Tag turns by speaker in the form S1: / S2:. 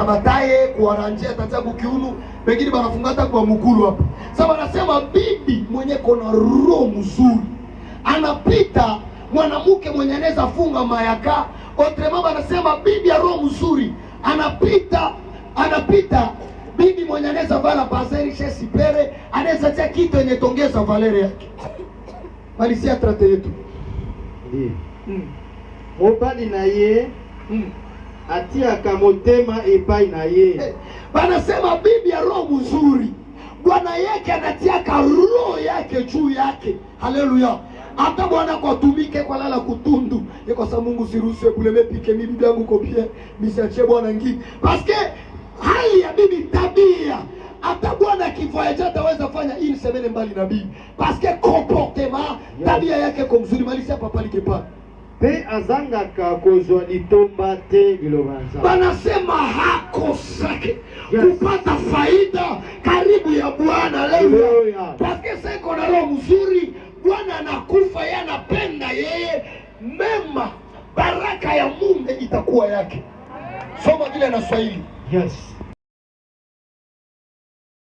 S1: bataye kuaranjia tataku kiunu pengine banafungata kwa mukulu hapa. Sasa wanasema bibi mwenye kona roho mzuri anapita mwanamke mwenye anaweza funga mayaka. Otrema anasema bibi ya roho mzuri anapita bibi mwenye anaweza vala bazeri chesi pere, anaweza tia kitu yenye tongeza valeri yake. Malisia trate yetu.
S2: Mobali na ye atia kamotema epai na ye.
S1: Banasema bibi ya roho mzuri bwana yake anatia roho yake juu yake. Haleluya. Hata bwana kwa tumike kwa lala kutundu. Kwa sababu Mungu siruhusu kuleme pike bibi yangu kopie misiache bwana ngi. Paske hali ya bibi tabia. Hata bwana kivoyaje ataweza fanya hii semene mbali na bibi. Paske comportement tabia yake kwa mzuri malisia papa likepa.
S2: Pe azanga ka kozwa litomba te bilobanza.
S1: Banasema hako sake kupata faida karibu ya Bwana leo. Paske seko na roho mzuri Bwana anakufa yeye anapenda yeye mema baraka ya mume itakuwa yake. Soma vile na Swahili.
S2: Yes.